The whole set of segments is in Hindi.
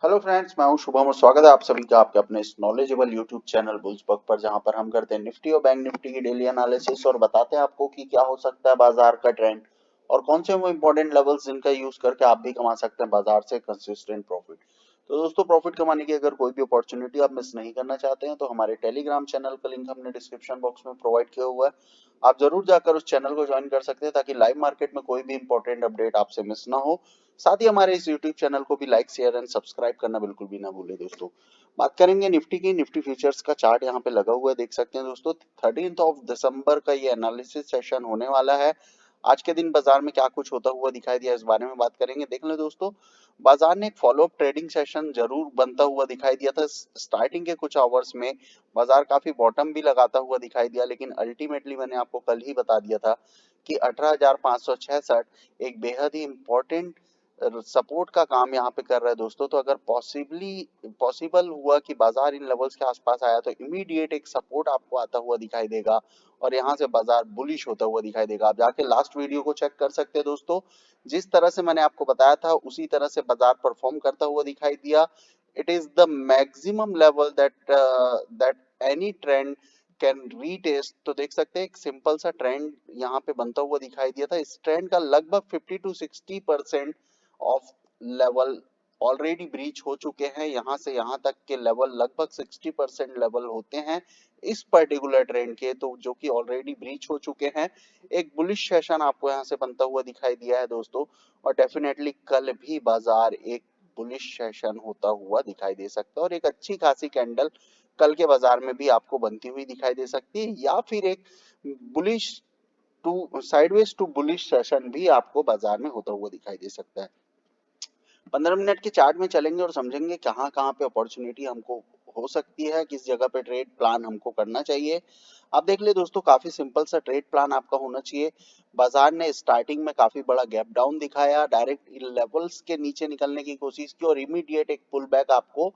हेलो फ्रेंड्स, मैं हूं शुभम और स्वागत है आप सभी का आपके अपने इस knowledgeable YouTube channel bulls bug पर, जहां पर हम करते हैं निफ्टी और बैंक निफ्टी की डेली एनालिसिस और बताते हैं आपको कि क्या हो सकता है बाजार का ट्रेंड और कौन से वो इंपॉर्टेंट लेवल्स जिनका यूज करके आप भी कमा सकते हैं बाजार से कंसिस्टेंट प्रॉफिट। तो दोस्तों, प्रॉफिट कमाने की अगर कोई भी अपॉर्चुनिटी आप मिस नहीं करना चाहते हैं तो हमारे टेलीग्राम चैनल का लिंक हमने डिस्क्रिप्शन बॉक्स में प्रोवाइड किया हुआ है। आप जरूर जाकर उस चैनल को ज्वाइन कर सकते हैं ताकि लाइव मार्केट में कोई भी इंपॉर्टेंट अपडेट आपसे मिस ना हो। साथ ही हमारे इस यूट्यूब चैनल को भी लाइक शेयर एंड सब्सक्राइब करना बिल्कुल भी ना भूले दोस्तों। बात करेंगे निफ्टी की। निफ्टी फ्यूचर्स का चार्ट यहाँ पे लगा हुआ है, देख सकते हैं दोस्तों। 13 का ये एनालिसिस सेशन होने वाला है। आज के दिन बाजार में क्या कुछ होता हुआ दिखाई दिया, इस बारे में बात करेंगे। देख लें दोस्तों, बाजार ने एक फॉलोअप ट्रेडिंग सेशन जरूर बनता हुआ दिखाई दिया था। स्टार्टिंग के कुछ आवर्स में बाजार काफी बॉटम भी लगाता हुआ दिखाई दिया, लेकिन अल्टीमेटली मैंने आपको कल ही बता दिया था कि 18,566 एक बेहद ही इंपॉर्टेंट सपोर्ट का काम यहाँ पे कर रहा है दोस्तों। तो अगर पॉसिबल हुआ कि बाजार इन लेवल्स के आसपास आया तो इमीडिएट एक सपोर्ट आपको आता हुआ दिखाई देगा और यहाँ से बाजार बुलिश होता हुआ दिखाई देगा। आप जाके लास्ट वीडियो को चेक कर सकते हैं दोस्तों। जिस तरह से मैंने आपको बताया था उसी तरह से बाजार परफॉर्म करता हुआ दिखाई दिया। It is the maximum level that any trend can retest. तो देख सकते हैं एक सिंपल सा ट्रेंड यहाँ पे बनता हुआ दिखाई दिया था। इस ट्रेंड का लगभग 50 to 60% of level already breach हो चुके हैं। यहाँ से यहाँ तक के लेवल लगभग 60% लेवल होते हैं इस पर्टिकुलर ट्रेंड के, तो जो कि ऑलरेडी ब्रीच हो चुके हैं। एक बुलिश सेशन आपको यहाँ से बनता हुआ दिखाई दिया है दोस्तों, और डेफिनेटली कल भी बाजार एक बुलिश सेशन होता हुआ दिखाई दे सकता है और एक अच्छी खासी कैंडल कल के बाजार में भी आपको बनती हुई दिखाई दे सकती है, या फिर एक bullish to sideways to bullish session भी आपको बाजार में होता हुआ दिखाई दे सकता है। 15 मिनट के चार्ट में चलेंगे और समझेंगे कहाँ कहाँ पे अपॉर्चुनिटी हमको हो सकती है, किस जगह पे ट्रेड प्लान हमको करना चाहिए। आप देख ले दोस्तों, काफी सिंपल सा ट्रेड प्लान आपका होना चाहिए। बाजार ने स्टार्टिंग में काफी बड़ा गैप डाउन दिखाया, डायरेक्ट लेवल्स के नीचे निकलने की कोशिश की और इमीडिएट एक पुल बैक आपको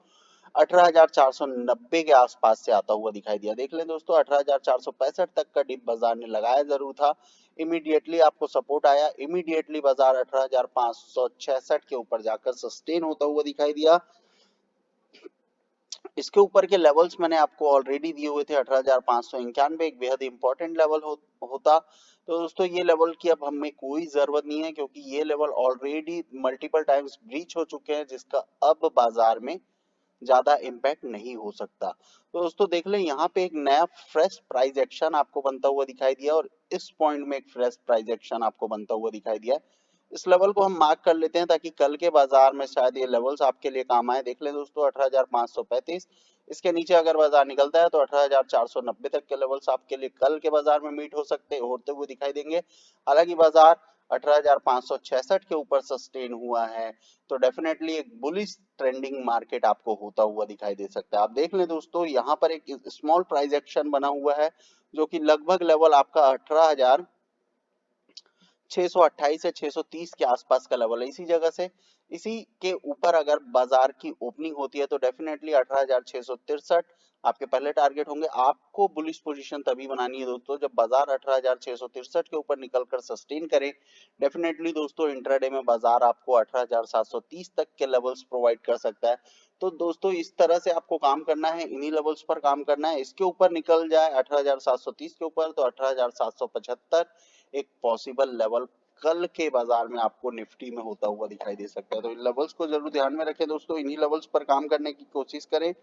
18,490 के आसपास से आता हुआ दिखाई दिया। देख लें दोस्तों, 18,465 तक का डिप बाजार ने लगाया जरूर था। इमीडिएटली आपको सपोर्ट आया, इमीडिएटली बाजार 18,566 के ऊपर जाकर सस्टेन होता हुआ दिखाई दिया। इसके ऊपर के लेवल्स मैंने आपको ऑलरेडी दिए हुए थे। 18,591 एक बेहद इंपॉर्टेंट लेवल होता। तो दोस्तों, ये लेवल की अब हमें कोई जरूरत नहीं है क्योंकि ये level already multiple times breach हो चुके हैं, जिसका अब बाजार में ज्यादा इम्पैक्ट नहीं हो सकता। तो दोस्तों देख लें, यहाँ पे एक नया फ्रेश प्राइस एक्शन आपको बनता हुआ दिखाई दिया और इस पॉइंट में एक फ्रेश प्राइस एक्शन आपको बनता हुआ दिखाई दिया। इस लेवल को हम मार्क कर लेते हैं ताकि कल के बाजार में शायद ये लेवल्स आपके लिए काम आए। देख लें दोस्तों, 18,535, इसके नीचे अगर बाजार निकलता है तो 18,490 तक के लेवल्स आपके लिए कल के बाजार में मीट हो सकते होते हुए दिखाई देंगे। हालांकि बाजार 18,566 के ऊपर सस्टेन हुआ है, तो डेफिनेटली एक बुलिश ट्रेंडिंग मार्केट आपको होता हुआ दिखाई दे सकता है। आप देख लें दोस्तों, यहाँ पर एक स्मॉल प्राइस एक्शन बना हुआ है जो कि लगभग लेवल आपका 18,628 से 630 के आसपास का लेवल है। इसी जगह से इसी के ऊपर अगर बाजार की ओपनिंग होती है तो डेफिनेटली 18,663 आपके पहले टारगेट होंगे। आपको बुलिश पोजीशन तभी बनानी है दोस्तों जब बाजार 18,663 के ऊपर निकलकर सस्टेन करे। डेफिनेटली दोस्तों, इंट्राडे में बाजार आपको 18,730 तक के लेवल्स प्रोवाइड कर सकता है। तो दोस्तों, इस तरह से आपको काम करना है, इन्हीं लेवल्स पर काम करना है। इसके ऊपर निकल जाए 18,730 के ऊपर तो 18,775 एक पॉसिबल लेवल कल के बाजार में आपको निफ्टी में होता हुआ दिखाई दे सकता है। तो इन लेवल्स को जरूर ध्यान में रखें दोस्तों, इन्हीं लेवल्स पर काम करने की कोशिश करें।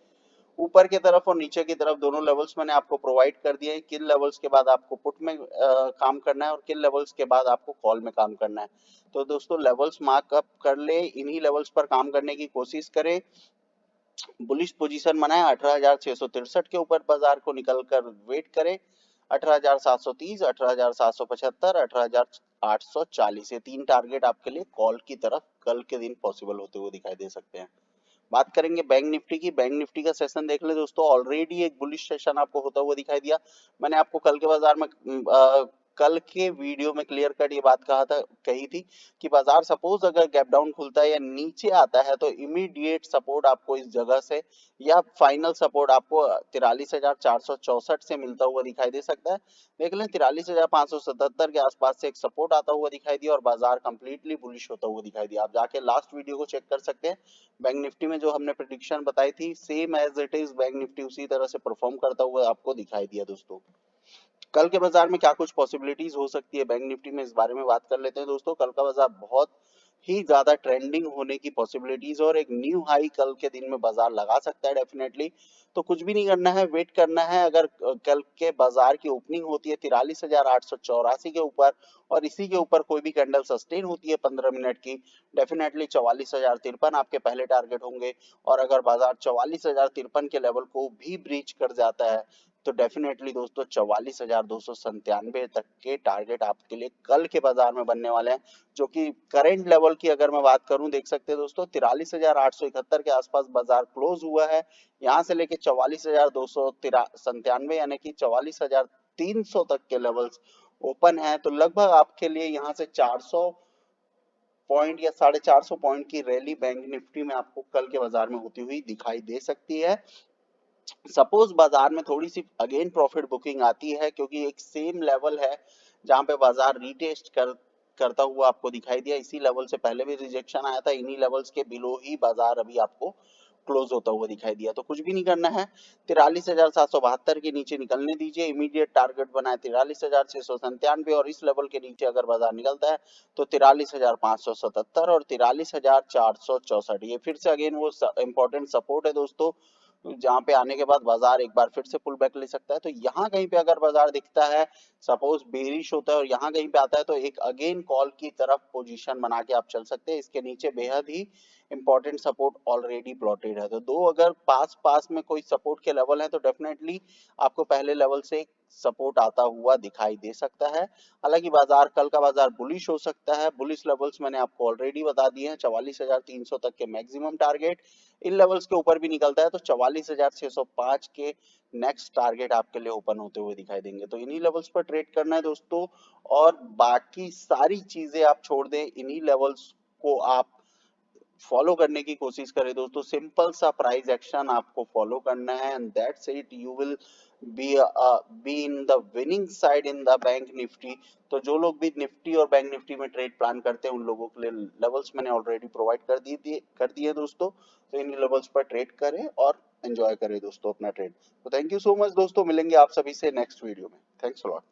ऊपर की तरफ और नीचे की तरफ दोनों लेवल्स मैंने आपको प्रोवाइड कर दिए हैं। किन लेवल्स के बाद आपको पुट में काम करना है और किन लेवल्स के बाद आपको कॉल में काम करना है। तो दोस्तों, लेवल्स मार्कअप कर ले, इन्हीं लेवल्स पर काम करने की कोशिश करें। बुलिश पोजीशन बनाए, 18,663 के ऊपर बाजार को निकलकर वेट करें। 18,730, 18,775, 18,840 ये तीन टारगेट आपके लिए कॉल की तरफ कल के दिन पॉसिबल होते हुए दिखाई दे सकते हैं। बात करेंगे बैंक निफ्टी की। बैंक निफ्टी का सेशन देख ले दोस्तों, ऑलरेडी एक बुलिश सेशन आपको होता हुआ दिखाई दिया। मैंने आपको कल के बाजार में कल के वीडियो में क्लियर कट ये बात कही थी कि बाजार सपोज अगर गैप डाउन खुलता है या नीचे आता है तो इमीडिएट सपोर्ट आपको इस जगह से या फाइनल सपोर्ट आपको 43,464 से मिलता हुआ दिखाई दे सकता है। देख लें 43,577 के आसपास से एक सपोर्ट आता हुआ दिखाई दिया और बाजार कंप्लीटली बुलिश होता हुआ दिखाई दिया। आप जाके लास्ट वीडियो को चेक कर सकते हैं। बैंक निफ्टी में जो हमने प्रेडिक्शन बताई थी same as it is bank Nifty उसी तरह से परफॉर्म करता हुआ आपको दिखाई दिया दोस्तों। कल के बाजार में क्या कुछ पॉसिबिलिटीज हो सकती है बैंक निफ्टी में, इस बारे में बात कर लेते हैं दोस्तों। कल का बाजार बहुत ही ज्यादा ट्रेंडिंग होने की पॉसिबिलिटीज और एक न्यू हाई कल के दिन में बाजार लगा सकता है डेफिनेटली। तो कुछ भी नहीं करना है, वेट करना है। अगर कल के बाजार की ओपनिंग होती है 43,884 के ऊपर और इसी के ऊपर कोई भी कैंडल सस्टेन होती है 15 मिनट की, डेफिनेटली 44,053 आपके पहले टारगेट होंगे। और अगर बाजार 44,053 के लेवल को भी ब्रीच कर जाता है तो डेफिनेटली दोस्तों 44,297 तक के टारगेट आपके लिए कल के बाजार में बनने वाले हैं। जो कि करंट लेवल की अगर मैं बात करूं, देख सकते हैं दोस्तों 43,871 के आसपास बाजार क्लोज हुआ है। यहां से लेके 44,297 यानी कि 44,300 तक के लेवल्स ओपन है। तो लगभग आपके लिए यहाँ से 400 पॉइंट या 450 पॉइंट की रैली बैंक निफ्टी में आपको कल के बाजार में होती हुई दिखाई दे सकती है। सपोज बाजार में थोड़ी सी अगेन प्रॉफिट बुकिंग आती है क्योंकि एक सेम लेवल है जहां पे बाजार रीटेस्ट करता हुआ आपको दिखाई दिया। इसी लेवल से पहले भी रिजेक्शन आया था, इन्हीं लेवल्स के बिलो ही बाजार अभी आपको क्लोज होता हुआ दिखाई दिया। तो कुछ भी नहीं करना है, 43,772 के नीचे निकलने दीजिए। इमीडिएट टारगेट बनाए 43,697 और इस लेवल के नीचे अगर बाजार निकलता है तो 43,577 और 43,464। ये फिर से अगेन वो इंपॉर्टेंट सपोर्ट है दोस्तों, जहां पे आने के बाद बाजार एक बार फिर से पुल बैक ले सकता है। तो यहाँ कहीं पे अगर बाजार दिखता है, सपोज बेरिश होता है और यहाँ कहीं पे आता है, तो एक अगेन कॉल की तरफ पोजीशन बना के आप चल सकते हैं। इसके नीचे बेहद ही इंपॉर्टेंट सपोर्ट ऑलरेडी प्लॉटेड है। तो दो अगर पास पास में कोई सपोर्ट के लेवल है तो डेफिनेटली आपको पहले लेवल से सपोर्ट आता हुआ दिखाई दे सकता है। हालांकि बाजार कल का बाजार बुलिश हो सकता है। बुलिश लेवल्स मैंने आपको ऑलरेडी बता दिए हैं, 44,300 तक के मैक्सिमम टारगेट। इन लेवल्स के ऊपर भी निकलता है तो 44,605 के नेक्स्ट टारगेट आपके लिए ओपन होते हुए दिखाई देंगे। तो इन्हीं लेवल्स पर ट्रेड करना है दोस्तों और बाकी सारी चीजें आप छोड़ दें, इन्हीं लेवल्स को आप फॉलो करने की कोशिश करें दोस्तों। सिंपल सा प्राइस एक्शन आपको फॉलो करना है and that's it. You will be be in the winning side in the bank Nifty. तो जो लोग भी निफ्टी और बैंक निफ्टी में ट्रेड प्लान करते हैं उन लोगों के लिए लेवल्स मैंने ऑलरेडी प्रोवाइड कर दिए दोस्तों। तो इन लेवल्स पर ट्रेड करें और एंजॉय करें दोस्तों अपना ट्रेड। तो थैंक यू सो मच दोस्तों, मिलेंगे आप सभी से नेक्स्ट वीडियो में। Thanks a lot.